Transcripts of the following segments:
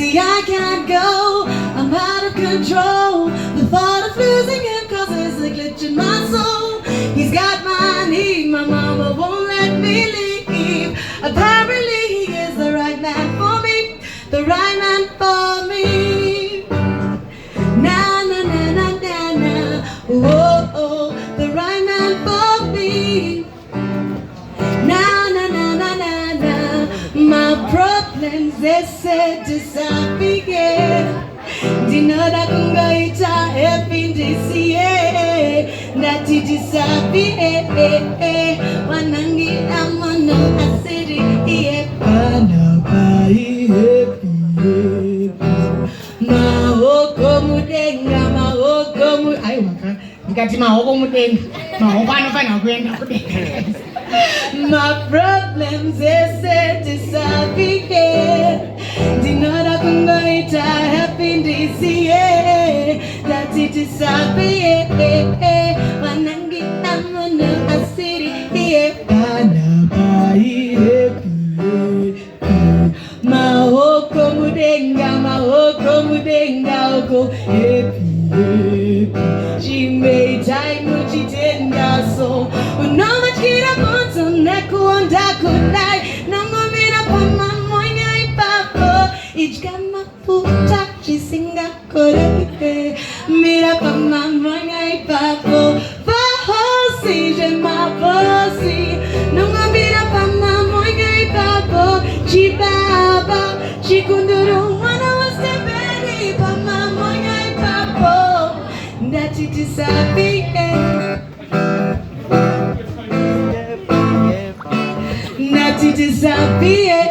see I can't go, I'm out of control. The thought of losing him causes a glitch in my soul. He's got my need, my mama won't let me leave. Apparently he is the right man for me, the right man for me. Na na na na na na, oh oh, the right man for me. Na na na na na na, my problems they say disappear. Dinoda kungaita FNDCA, nati disappear. Wanangi amano asiri iye pana pai happy. Mahoko mudenga, mahoko mu. Ayo maka, nikati mahoko mudenga, mahoko anofana kuenda kudenga. My problems they say disappear. Dinora kungoita happy DCA, that it disappear. Wanangi amano asiri iye pana pai happy. Mahoko mudenga oko happy. She made time mujitenga so no much kira monto neku onda kunai namomira Pamamonya Ipapo ichkama puta chisinga kore mira Pamamonya Ipapo fahosi jema posi namomira Pamamonya Ipapo chibaba chikunduru wana wasebeni Pamamonya Ipapo that it disappear. That it disappear.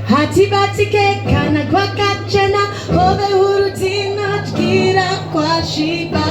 Hatibati ke kana kwa kachena ove hurutino chkira kwa shiba